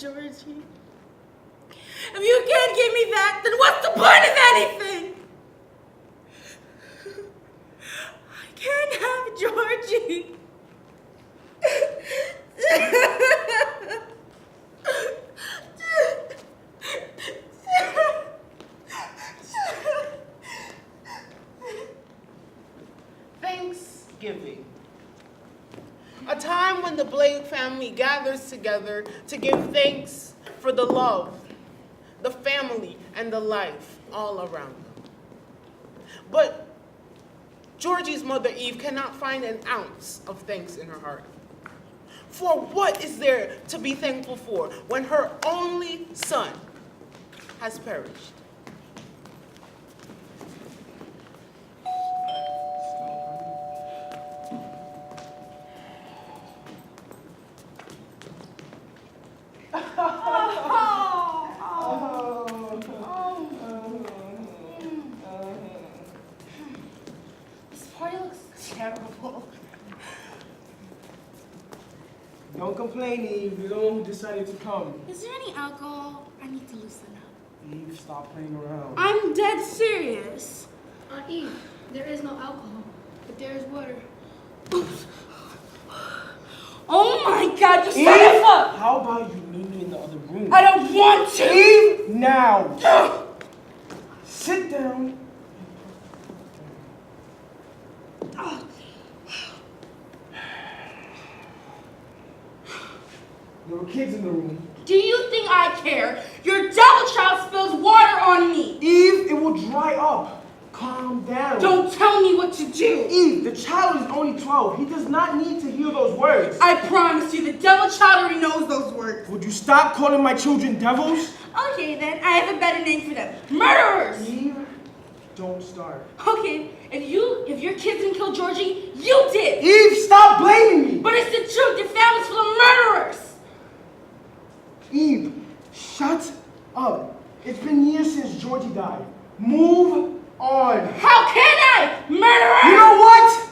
Georgie. If you can't give me that, then what's the point of anything? I can't have Georgie. Thanksgiving. A time when the Blake family gathers together to give thanks for the love, the family, and the life all around them. But Georgie's mother, Eve, cannot find an ounce of thanks in her heart. For what is there to be thankful for when her only son has perished? This party looks terrible. Don't complain, Eve. You're the one who decided to come. Is there any alcohol? I need to loosen up. Eve, stop playing around. I'm dead serious. Aunt Eve, there is no alcohol, but there is water. Oh my God, you Eve, son of a... how about you meet me in the other room? I don't want to. Eve, now. Sit down. There were kids in the room. Do you think I care? Your devil child spills water on me. Eve, it will dry up. Calm down. Don't tell me what to do. Eve, the child is only 12. He does not need to hear those words. I promise you, the devil child already knows those words. Would you stop calling my children devils? Okay then, I have a better name for them. Murderers! Eve, don't start. Okay, if your kids didn't kill Georgie, you did! Eve, stop blaming me! But it's the truth, your family's full of murderers! Eve, shut up. It's been years since Georgie died. Move on. How can I? Murderer! You know what?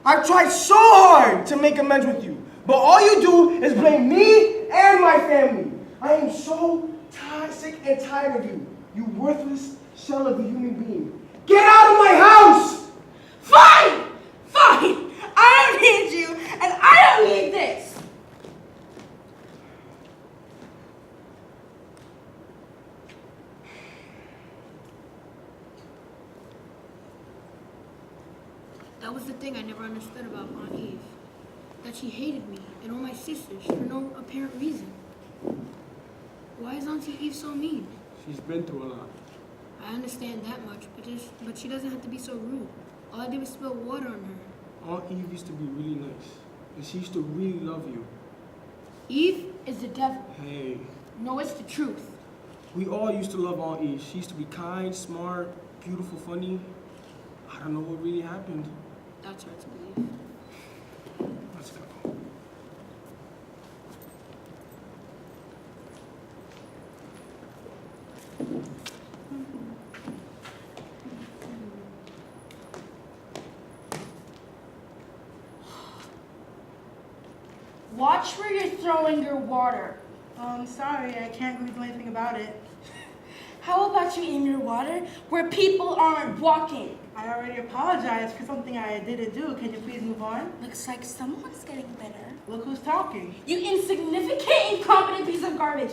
I've tried so hard to make amends with you, but all you do is blame me and my family. I am so sick and tired of you, you worthless shell of a human being. Get out of my house! Fine! Fine! I don't need you, and I don't need this! That was the thing I never understood about Aunt Eve. That she hated me and all my sisters for no apparent reason. Why is Auntie Eve so mean? She's been through a lot. I understand that much, but she doesn't have to be so rude. All I did was spill water on her. Aunt Eve used to be really nice, and she used to really love you. Eve is the devil. Hey, No, it's the truth. we all used to love Aunt Eve. She used to be kind, smart, beautiful, funny. I don't know what really happened. That's hard to believe. Let's go. Watch where you're throwing your water. Sorry, I can't really do anything about it. How about you aim your water where people aren't walking? I already apologized for something I didn't do. Can you please move on? Looks like someone's getting better. Look who's talking. You insignificant, incompetent piece of garbage.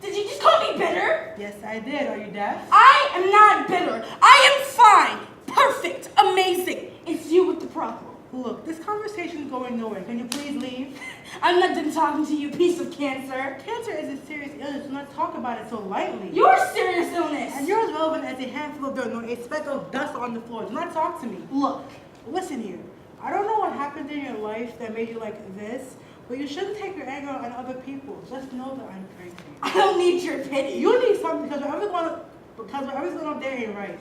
Did you just call me bitter? Yes, I did. Are you deaf? I am not bitter. I am fine. Perfect. Amazing. It's you with the problem. Look, this conversation is going nowhere. Can you please leave? I'm not done talking to you, piece of cancer. Cancer is a serious illness. Do not talk about it so lightly. Your serious illness. And you're as relevant as a handful of dirt, nor a speck of dust on the floor. Do not talk to me. Look, Listen here. I don't know what happened in your life that made you like this, but you shouldn't take your anger on other people. Just know that I'm praying for you. I don't need your pity. You need something because whatever's going on there ain't right.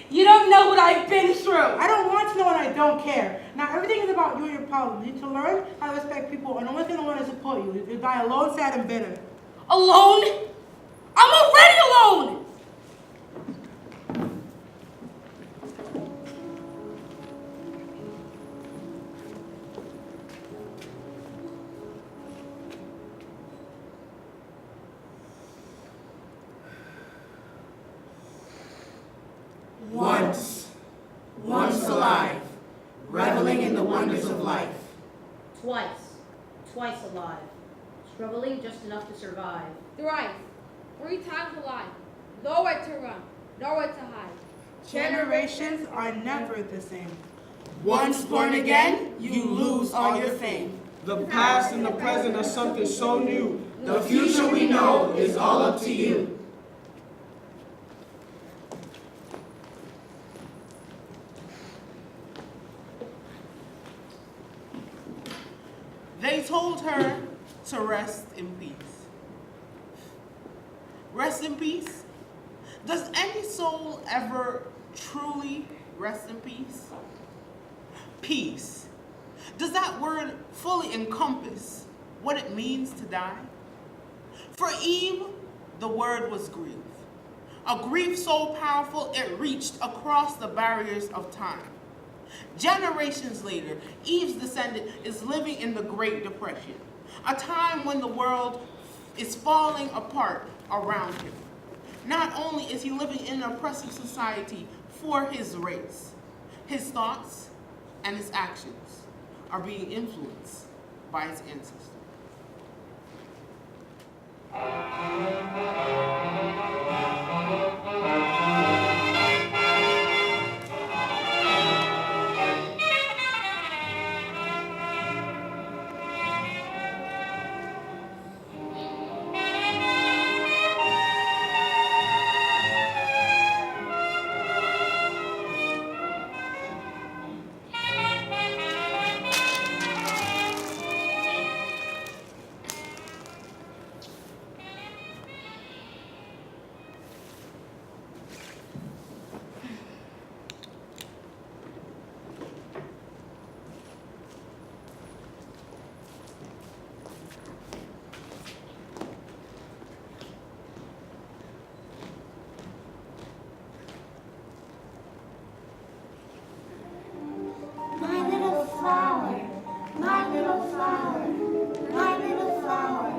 You don't know what I've been through. I don't want to know and I don't care. Now everything is about you and your problems. You need to learn how to respect people and no one's going to want to support you. You die alone, sad, and bitter. Alone? I'm already alone. life. Twice alive. Struggling just enough to survive. Thrice, 3 times alive. Nowhere to run, nowhere to hide. Generations are never the same. Once born again, you lose all your fame. The past and the present are something so new. The future we know is all up to you. They told her to rest in peace. Rest in peace? Does any soul ever truly rest in peace? Peace. Does that word fully encompass what it means to die? For Eve, the word was grief. A grief so powerful it reached across the barriers of time. Generations later, Eve's descendant is living in the Great Depression, a time when the world is falling apart around him. Not only is he living in an oppressive society for his race, his thoughts and his actions are being influenced by his ancestors. My little flower, my little flower, my little flower,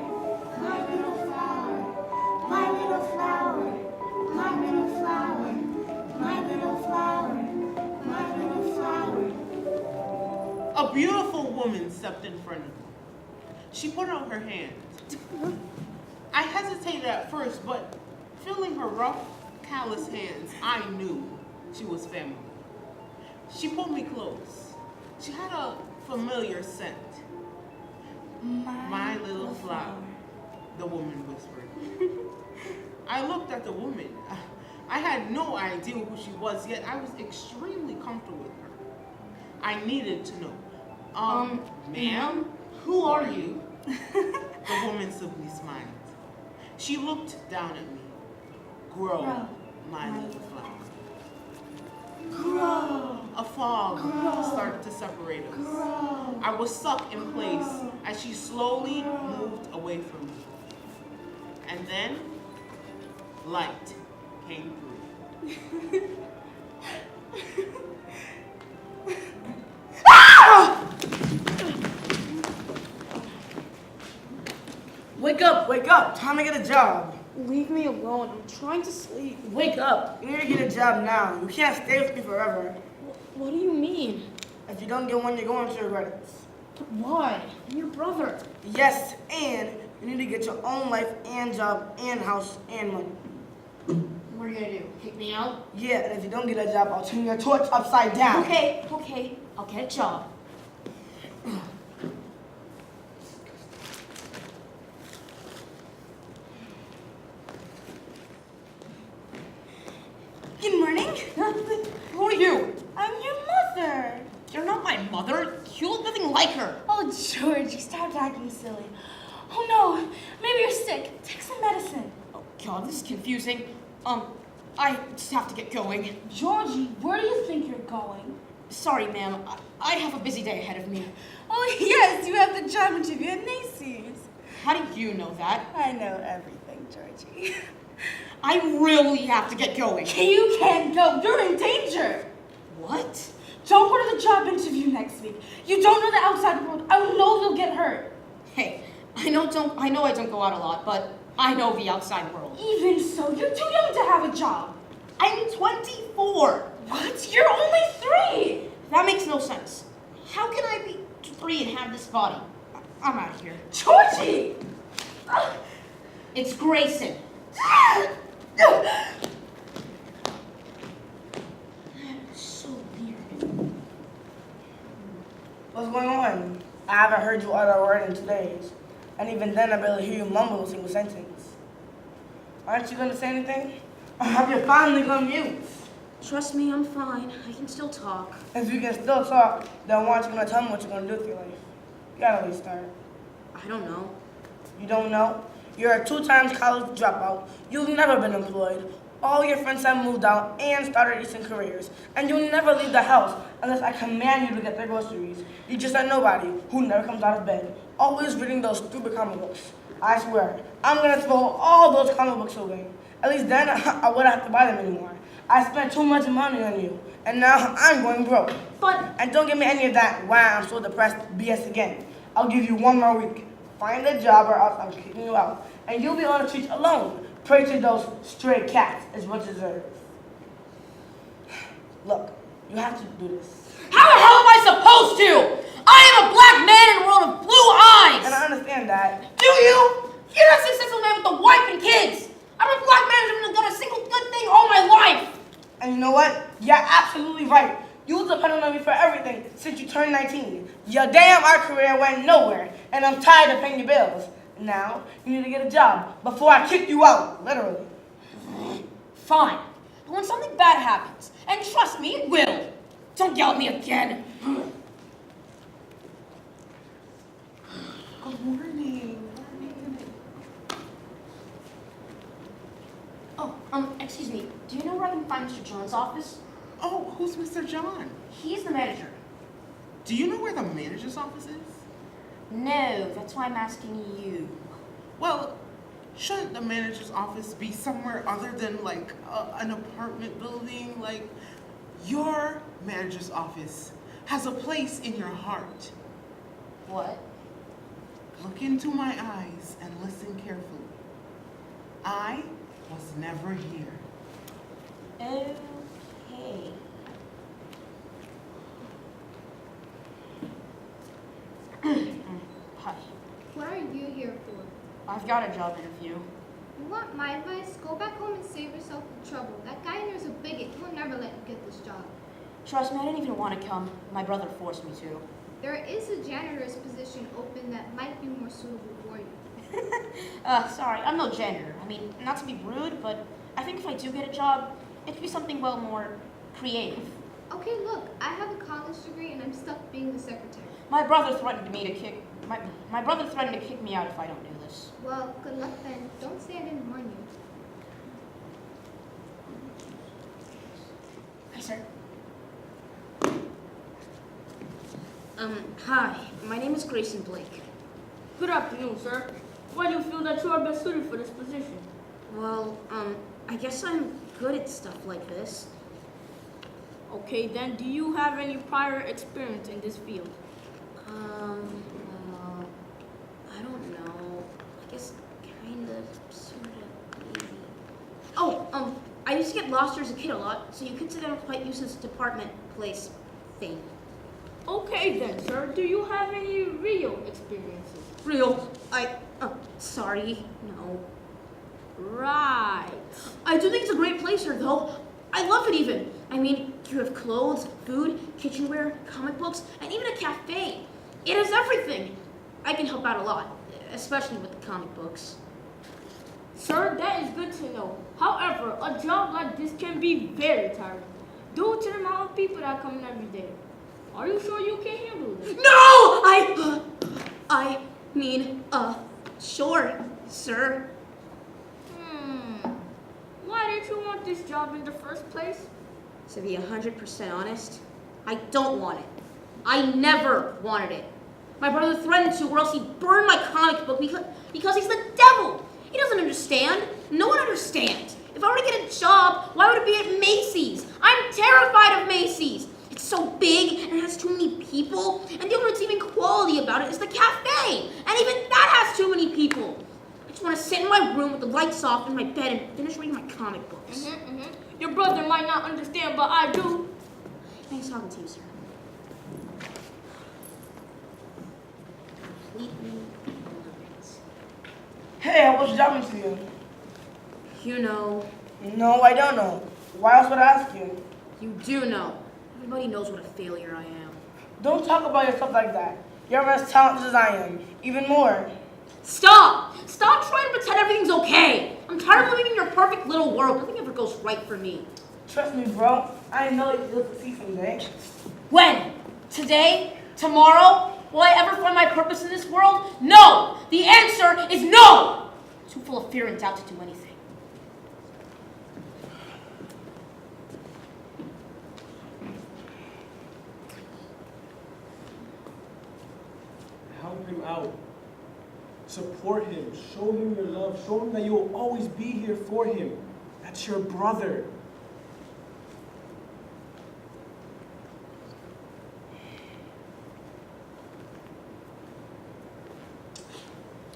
my little flower, my little flower, my little flower, my little flower, my little flower. A beautiful woman stepped in front of me. She put out her hand. I hesitated at first, but feeling her rough, callous hands, I knew she was family. She pulled me close. She had a familiar scent. My little flower, the woman whispered. I looked at the woman. I had no idea who she was, yet I was extremely comfortable with her. I needed to know. Ma'am, who are you? The woman simply smiled. She looked down at me. Grow, my little flower. Grow, A fog started to separate us. grow. I was stuck in place as she slowly moved away from me. And then, light came through. Wake up, wake up. Time to get a job. Leave me alone. I'm trying to sleep. Wake up. You need to get a job now. You can't stay with me forever. What do you mean? If you don't get one, you're going to regret it. But why? I'm your brother. Yes, and you need to get your own life and job and house and money. What are you gonna do? Kick me out? Yeah, and if you don't get a job, I'll turn your torch upside down. Okay, I'll get a job. Good morning. Who are you? I'm your mother. You're not my mother. You look nothing like her. Oh, Georgie, stop acting silly. Oh no, maybe you're sick. Take some medicine. Oh God, this is confusing. I just have to get going. Georgie, where do you think you're going? Sorry, ma'am. I have a busy day ahead of me. Oh yes, you have the job interview at Macy's. How do you know that? I know everything, Georgie. I really have to get going. You can't go. You're in danger. What? Don't go to the job interview next week. You don't know the outside world. I know you'll get hurt. Hey, I know I don't go out a lot, but I know the outside world. Even so, you're too young to have a job. I'm 24. What? You're only 3. That makes no sense. How can I be free and have this body. I'm out of here. Georgie! It's Grayson. So weird. What's going on? I haven't heard you utter a word in 2 days. And even then, I barely hear you mumble a single sentence. Aren't you going to say anything? Or have you finally gone mute? Trust me, I'm fine. I can still talk. If you can still talk, then why aren't you going to tell me what you're going to do with your life? You gotta at least start. I don't know. You don't know? You're a 2-time college dropout. You've never been employed. All your friends have moved out and started decent careers. And you'll never leave the house unless I command you to get their groceries. You're just a nobody who never comes out of bed, always reading those stupid comic books. I swear, I'm gonna throw all those comic books away. At least then I wouldn't have to buy them anymore. I spent too much money on you, and now I'm going broke. But And don't give me any of that, why I'm so depressed BS again. I'll give you 1 more week. Find a job or else I'm kicking you out. And you'll be on the streets alone. Pray to those stray cats is what you deserve. Look, you have to do this. how the hell am I supposed to? I am a black man in a world of blue eyes. And I understand that. Do you? You're a successful man with a wife and kids. I'm a black man who's done a single good thing all my life. And you know what? You're absolutely right. You depended on me for everything since you turned 19. Your damn art career went nowhere, and I'm tired of paying your bills. Now, you need to get a job before I kick you out, literally. Fine. But when something bad happens, and trust me, it will, don't yell at me again. Good morning. Oh, excuse me. Do you know where I can find Mr. John's office? Oh, who's Mr. John? He's the manager. Do you know where the manager's office is? No, that's why I'm asking you. Well, shouldn't the manager's office be somewhere other than like an apartment building? Like, your manager's office has a place in your heart. What? Look into my eyes and listen carefully. I was never here. Okay. Hi. What are you here for? I've got a job interview. You want my advice? Go back home and save yourself the trouble. That guy in there's a bigot. He'll never let you get this job. Trust me, I didn't even want to come. My brother forced me to. There is a janitor's position open that might be more suitable for you. Sorry, I'm no janitor. I mean, not to be rude, but I think if I do get a job, it'd be something well more creative. Okay, look, I have a college degree and I'm stuck being the secretary. My brother threatened me to kick my brother threatened to kick me out if I don't do this. Well, good luck then. Don't say I didn't warn you. Hi, sir. Hi. My name is Grayson Blake. Good afternoon, sir. Why do you feel that you are best suited for this position? Well, I guess I'm good at stuff like this. Okay, then, do you have any prior experience in this field? Well, I don't know. I guess kind of, sort of, maybe. Oh, I used to get lost here as a kid a lot, so you could say that I'm quite used to this department, place, thing. Okay then, sir. Do you have any real experiences? Real. Sorry, no. Right. I do think it's a great place here, though. I love it even. I mean, you have clothes, food, kitchenware, comic books, and even a cafe. It has everything. I can help out a lot, especially with the comic books. Sir, that is good to know. However, a job like this can be very tiring due to the amount of people that come in every day. Are you sure you can handle this? No! I mean, sure, sir. Why did you want this job in the first place? To be 100% honest, I don't want it. I never wanted it. My brother threatened to, or else he'd burn my comic book because he's the devil. He doesn't understand. No one understands. If I were to get a job, why would it be at Macy's? I'm terrified of Macy's. It's so big and it has too many people. And the only that's even quality about it is the cafe. And even that has too many people. I just want to sit in my room with the lights off in my bed and finish reading my comic books. Your brother might not understand, but I do. Nice talking to you, sir. completely irrelevant. Hey, what's happening to you? You know, No, I don't know. Why else would I ask you? you do know. Everybody knows what a failure I am. Don't talk about yourself like that. You're as talented as I am. Even more. Stop! Stop trying to pretend everything's okay. I'm tired of living in your perfect little world. Nothing ever goes right for me. Trust me, bro. I know you'll succeed someday. When? Today? Tomorrow? Will I ever find my purpose in this world? No! The answer is no! I'm too full of fear and doubt to do anything. Help him out. Support him. Show him your love. Show him that you will always be here for him. That's your brother.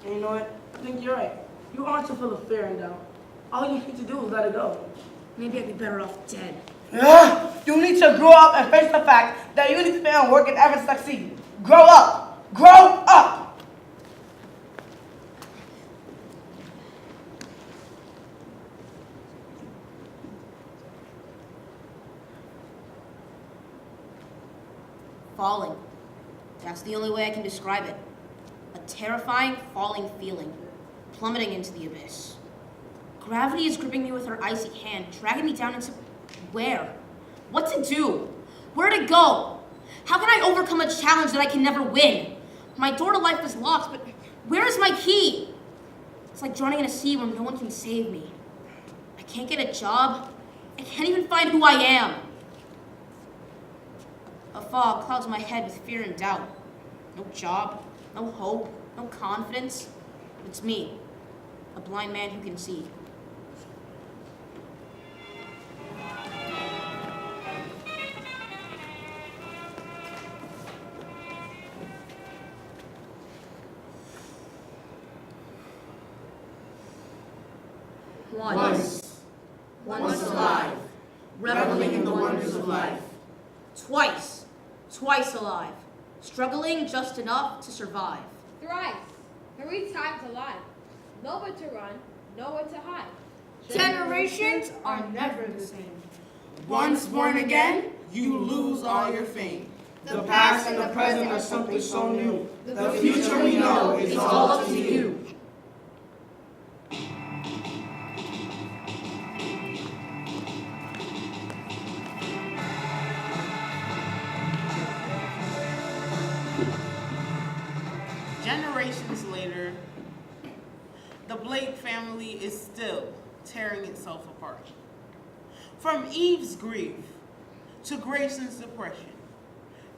And you know what? I think you're right. You aren't so full of fear and doubt. All you need to do is let it go. Maybe I'd be better off dead. You need to grow up and face the fact that you need to spend on work and ever succeed. Grow up! Grow up! Falling. That's the only way I can describe it. A terrifying falling feeling, plummeting into the abyss. Gravity is gripping me with her icy hand, dragging me down into where? What to do? Where to go? How can I overcome a challenge that I can never win? My door to life is locked, but where is my key? It's like drowning in a sea where no one can save me. I can't get a job. I can't even find who I am. A fog clouds my head with fear and doubt. No job, no hope, no confidence. It's me, a blind man who can see. Once alive, reveling in the wonders of life. Twice alive, struggling just enough to survive. Thrice, 3 times alive. Nowhere to run, nowhere to hide. Generations are never the same. Once born again, you lose all your fame. The past and the present are something so new. The future we know is all up to you. Generations later, the Blake family is still tearing itself apart. From Eve's grief to Grayson's depression,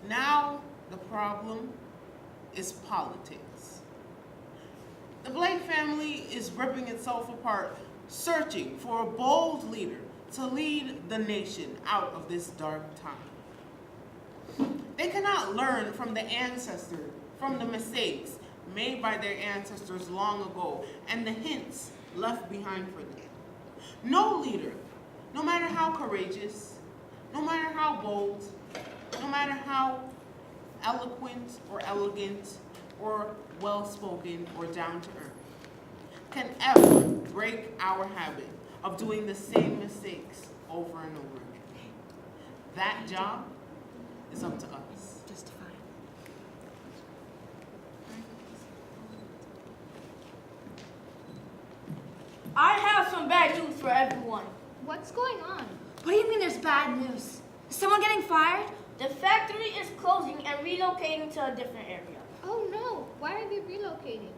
now the problem is politics. The Blake family is ripping itself apart, searching for a bold leader to lead the nation out of this dark time. They cannot learn from the mistakes made by their ancestors long ago and the hints left behind for them. No leader, no matter how courageous, no matter how bold, no matter how eloquent or elegant or well-spoken or down-to-earth, can ever break our habit of doing the same mistakes over and over again. That job is up to us. Justify. I have some bad news for everyone. What's going on? What do you mean there's bad news? Is someone getting fired? The factory is closing and relocating to a different area. Oh no, why are they relocating?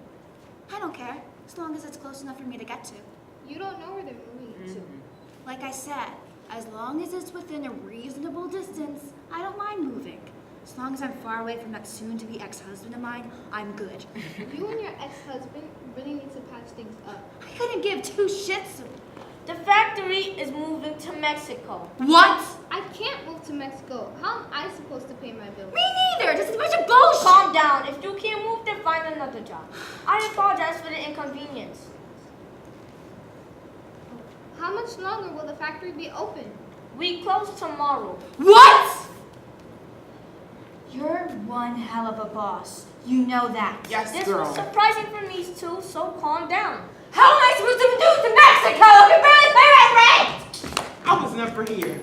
I don't care, as long as it's close enough for me to get to. You don't know where they're moving to. Like I said, as long as it's within a reasonable distance, I don't mind moving. As long as I'm far away from that soon-to-be ex-husband of mine, I'm good. You and your ex-husband really need to patch things up. I couldn't give 2 shits. The factory is moving to Mexico. What? I can't move to Mexico. How am I supposed to pay my bills? Me neither. This is a bunch of bullshit. Calm down. If you can't move, then find another job. I apologize for the inconvenience. How much longer will the factory be open? We close tomorrow. What? You're one hell of a boss. You know that. Yes, This girl. was surprising for me too, so calm down. How am I supposed to do to Mexico? You barely pay my rent! I was never here.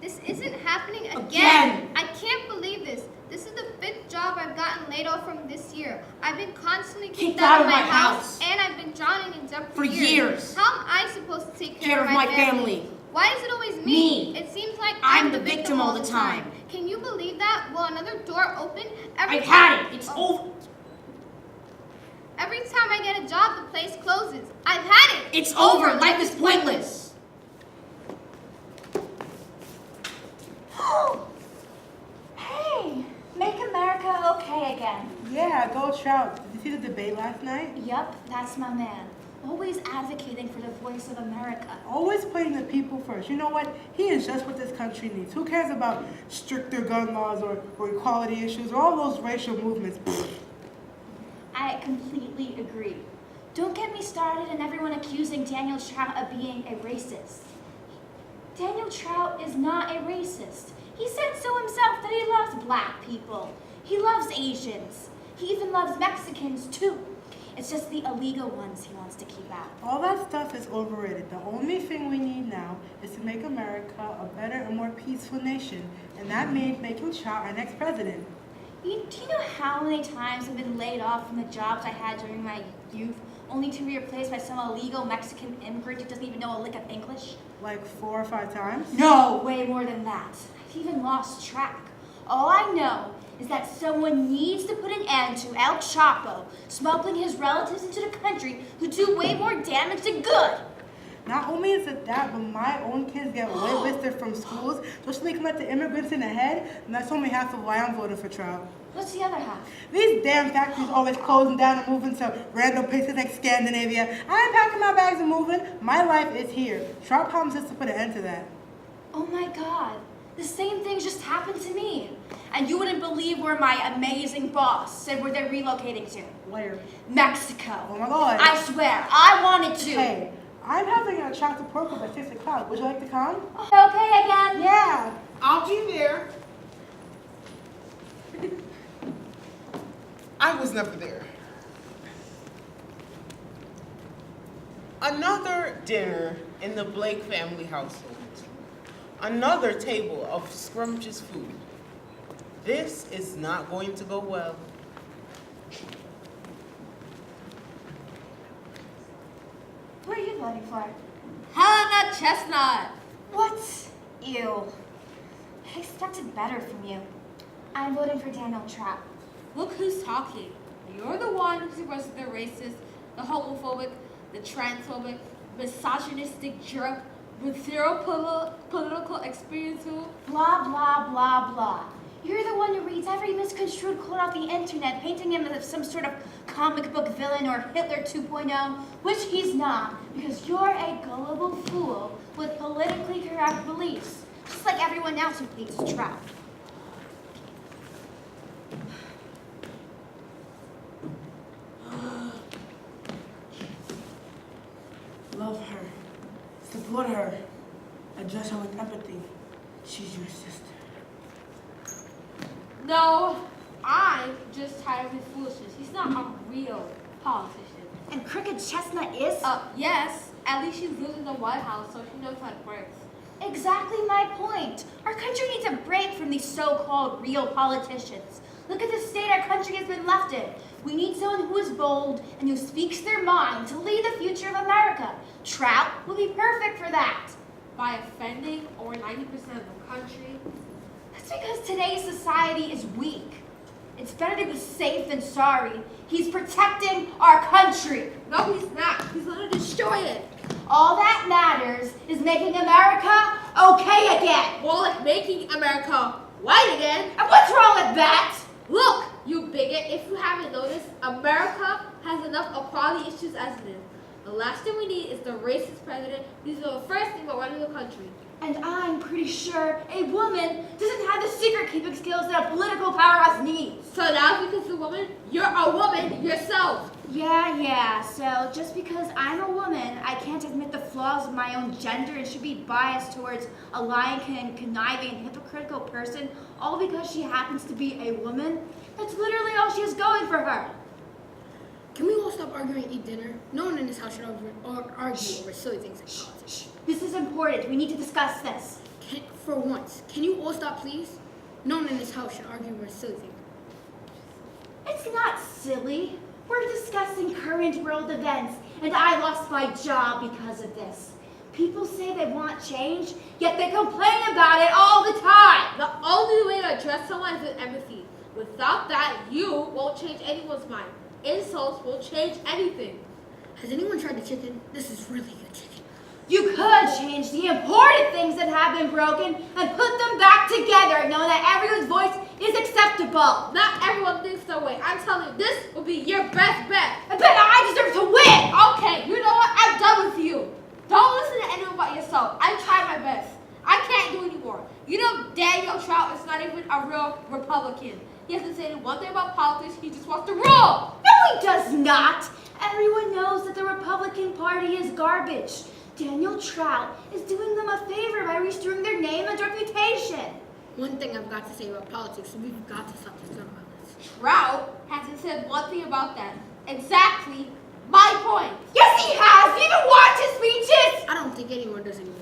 This isn't happening again. Again. I can't believe this. This is the 5th job I've gotten laid off from this year. I've been constantly kicked out of my house, and I've been drowning in debt For years. How am I supposed to take care Of my family. Why is it always Me. me? It seems like I'm the victim all the time. Can you believe that? Will another door open? Every I've time- had it. It's over. Every time I get a job, the place closes. I've had it. It's over. Life is pointless. Hey, make America okay again. Yeah, go Trout. Did you see the debate last night? Yup, that's my man. Always advocating for the voice of America. Always putting the people first. You know what? He is just what this country needs. Who cares about stricter gun laws or equality issues or all those racial movements? Pfft. I completely agree. Don't get me started on everyone accusing Daniel Trout of being a racist. Daniel Trout is not a racist. He said so himself that he loves black people. He loves Asians. He even loves Mexicans too. It's just the illegal ones he wants to keep out. All that stuff is overrated. The only thing we need now is to make America a better and more peaceful nation. And that means making Trout our next president. Do you know how many times I've been laid off from the jobs I had during my youth, only to be replaced by some illegal Mexican immigrant who doesn't even know a lick of English? Like 4 or 5 times? No, way more than that. I've even lost track. All I know is that someone needs to put an end to El Chapo smuggling his relatives into the country who do way more damage than good. Not only is it that, but my own kids get whitelisted from schools just so they can let the immigrants in ahead, and that's only half of why I'm voting for Trout. What's the other half? These damn factories always closing down and moving to random places like Scandinavia. I ain't packing my bags and moving. My life is here. Trout promises to put an end to that. Oh my God, the same thing just happened to me. And you wouldn't believe where my amazing boss said where they're relocating to. Where? Mexico. Oh my God. I swear, I wanted to. Hey, I'm having a chocolate pork at 6 o'clock. Would you like to come? Okay again? Yeah. I'll be there. I was never there. Another dinner in the Blake family household. Another table of scrumptious food. This is not going to go well. Who are you voting for? Helena Chestnut. What? Ew. I expected better from you. I'm voting for Daniel Trout. Look who's talking. You're the one who supports the racist, the homophobic, the transphobic, misogynistic jerk with zero political experience who... Blah, blah, blah, blah. You're the one who reads every misconstrued quote off the internet, painting him as some sort of comic book villain or Hitler 2.0, which he's not, because you're a gullible fool with politically correct beliefs, just like everyone else who hates Trout. Love her. Support her. Address her with empathy. She's your sister. No, I'm just tired of his foolishness. He's not a real politician. And Crooked Chestnut is? Yes. At least she's lived in the White House, so she knows how it works. Exactly my point. Our country needs a break from these so-called real politicians. Look at the state our country has been left in. We need someone who is bold and who speaks their mind to lead the future of America. Trout will be perfect for that. By offending over 90% of the country. That's because today's society is weak. It's better to be safe than sorry. He's protecting our country. No, he's not. He's gonna destroy it. All that matters is making America okay again. More like making America white again. And what's wrong with that? Look, you bigot, if you haven't noticed, America has enough equality issues as it is. The last thing we need is the racist president who's the first thing about running the country. And I'm pretty sure a woman doesn't have the secret-keeping skills that a political powerhouse needs. So now because you're a woman, you're a woman yourself. Yeah, so just because I'm a woman, I can't admit the flaws of my own gender and should be biased towards a lying, conniving, and hypocritical person, all because she happens to be a woman? That's literally all she has going for her. Can we all stop arguing and eat dinner? No one in this house should argue over silly things like politics. This is important. We need to discuss this. For once, can you all stop, please? No one in this house should argue over silly things. It's not silly. We're discussing current world events, and I lost my job because of this. People say they want change, yet they complain about it all the time. The only way to address someone is with empathy. Without that, you won't change anyone's mind. Insults won't change anything. Has anyone tried the chicken? This is really good chicken. You could change the important things that have been broken and put them back together, knowing that everyone's voice is acceptable. Not everyone thinks that way. I'm telling you, this will be your best bet. I bet I deserve to win! Okay, you know what? I'm done with you. Don't listen to anyone but yourself. I tried my best. I can't do anymore. You know, Daniel Trout is not even a real Republican. He hasn't said one thing about politics. He just wants to rule. No, he does not. Everyone knows that the Republican Party is garbage. Daniel Trout is doing them a favor by restoring their name and reputation. One thing I've got to say about politics, we've got to stop this gun violence. Trout hasn't said one thing about that. Exactly my point. Yes, he has. You even watched his speeches. I don't think anyone does anymore.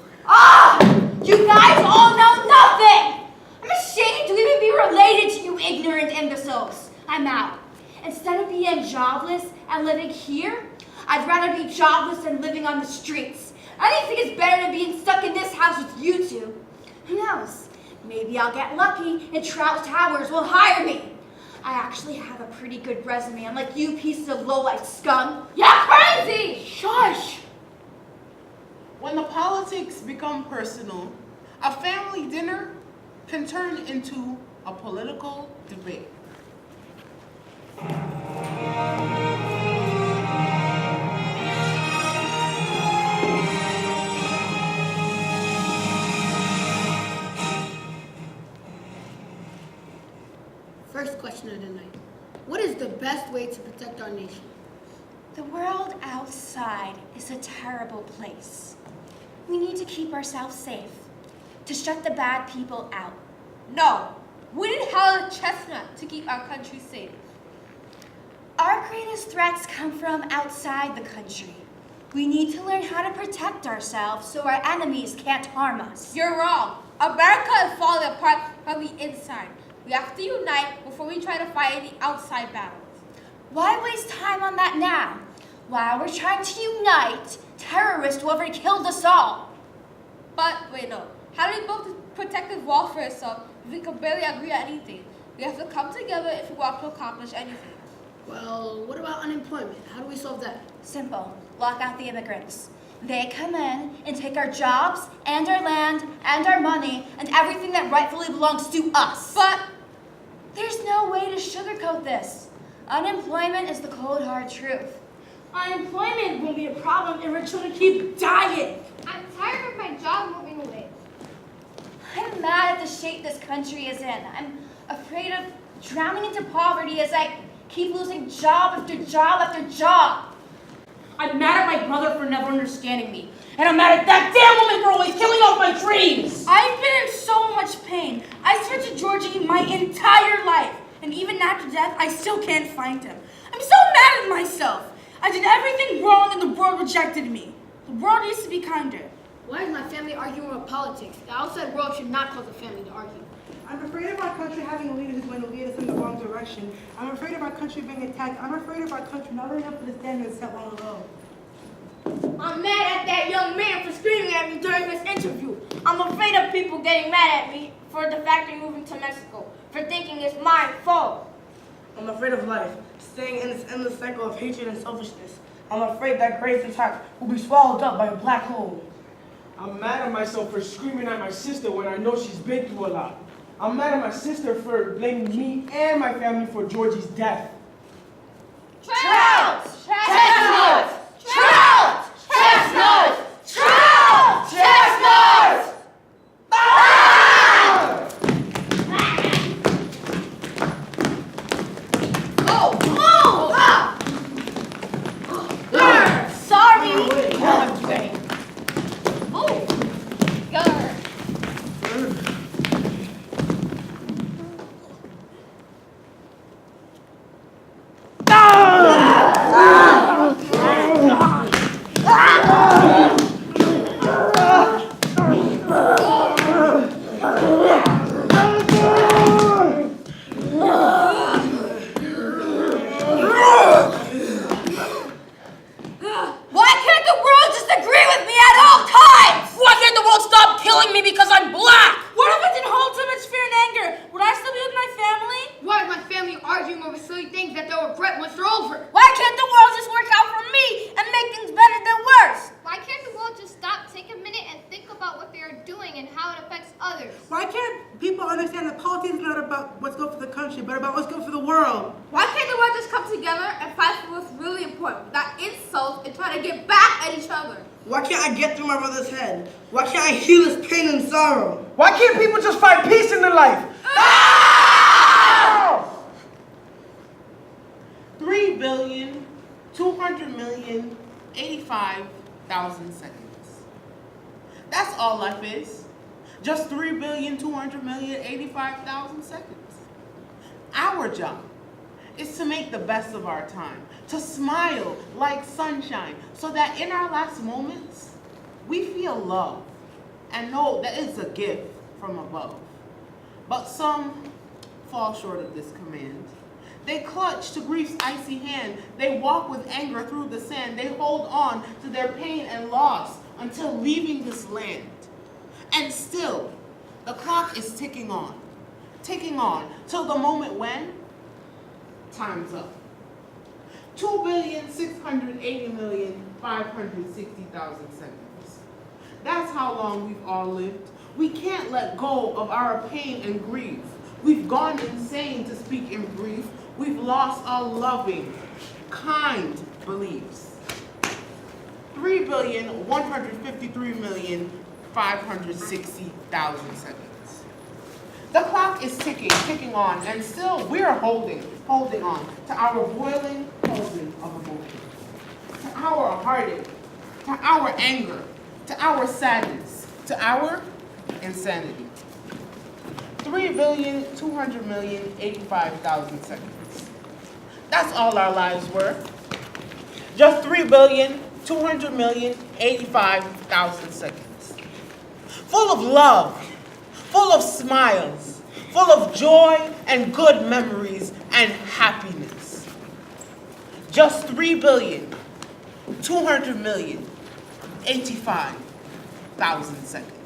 You guys all know nothing. I'm ashamed to even be related to you ignorant imbeciles. I'm out. Instead of being jobless and living here, I'd rather be jobless and living on the streets. I think it's better than being stuck in this house with you two. Who knows? Maybe I'll get lucky and Trout Towers will hire me. I actually have a pretty good resume, unlike you pieces of low-life scum. You're crazy! Shush! When the politics become personal, a family dinner can turn into a political debate. First question of the night. What is the best way to protect our nation? The world outside is a terrible place. We need to keep ourselves safe, to shut the bad people out. No, we need Helen Chestnut to keep our country safe. Our greatest threats come from outside the country. We need to learn how to protect ourselves so our enemies can't harm us. You're wrong. America is falling apart from the inside. We have to unite before we try to fight any outside battles. Why waste time on that now? While we're trying to unite, terrorists will have killed us all. But, wait, no. How do we build this protective wall for ourselves if we can barely agree on anything? We have to come together if we want to accomplish anything. Well, what about unemployment? How do we solve that? Simple. Lock out the immigrants. They come in and take our jobs and our land and our money and everything that rightfully belongs to us. But there's no way to sugarcoat this. Unemployment is the cold, hard truth. Unemployment won't be a problem if our children keep dying. I'm tired of my job moving away. I'm mad at the shape this country is in. I'm afraid of drowning into poverty as I keep losing job after job after job. I'm mad at my brother for never understanding me. And I'm mad at that damn woman for always killing off my dreams. I've been in so much pain. I searched Georgie my entire life. And even after death, I still can't find him. I'm so mad at myself. I did everything wrong and the world rejected me. The world used to be kinder. Why is my family arguing about politics? The outside world should not cause a family to argue. I'm afraid of our country having a leader who's going to lead us in the wrong direction. I'm afraid of our country being attacked. I'm afraid of our country not living up to the standards set long ago. I'm mad at that young man for screaming at me during this interview. I'm afraid of people getting mad at me for the factory moving to Mexico, for thinking it's my fault. I'm afraid of life, staying in this endless cycle of hatred and selfishness. I'm afraid that Grayson's heart will be swallowed up by a black hole. I'm mad at myself for screaming at my sister when I know she's been through a lot. I'm mad at my sister for blaming me and my family for Georgie's death. Trout! Chestnuts! Trout! Chestnuts! Trout! Chestnuts! really think that they'll regret once they're over. Why can't the world just work out for me and make things better than worse? Why can't the world just stop, take a minute, and think about what they are doing and how it affects others? Why can't people understand that politics is not about what's good for the country, but about what's good for the world? Why can't the world just come together and fight for what's really important without insults and try to get back at each other? Why can't I get through my brother's head? Why can't I heal his pain and sorrow? Why can't people just find peace in their life? 3,200,085,000 seconds. That's all life is. Just 3,200,085,000 seconds. Our job is to make the best of our time, to smile like sunshine, so that in our last moments, we feel love and know that it's a gift from above. But some fall short of this command. They clutch to grief's icy hand. They walk with anger through the sand. They hold on to their pain and loss until leaving this land. And still, the clock is ticking on, till the moment when time's up. 2,680,560,000 seconds. That's how long we've all lived. We can't let go of our pain and grief. We've gone insane, to speak in brief. We've lost our loving, kind beliefs. 3,153,560,000 seconds. The clock is ticking on, and still we're holding on to our boiling cauldron of emotion, to our heartache, to our anger, to our sadness, to our insanity. 3,200,085,000 seconds. That's all our lives were. Just 3,200,085,000 seconds. Full of love, full of smiles, full of joy and good memories and happiness. Just 3,200,085,000 seconds.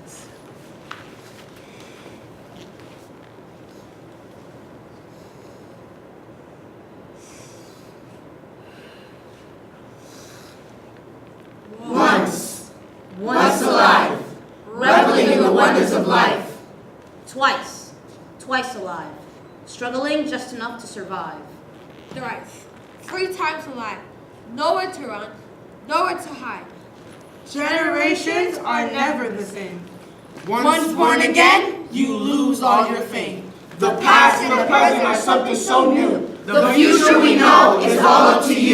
Once alive, reveling in the wonders of life. Twice alive, struggling just enough to survive. Thrice, 3 times alive, nowhere to run, nowhere to hide. Generations are never the same. Once born again, you lose all your fame. The past and the present are something so new. The future we know is all up to you.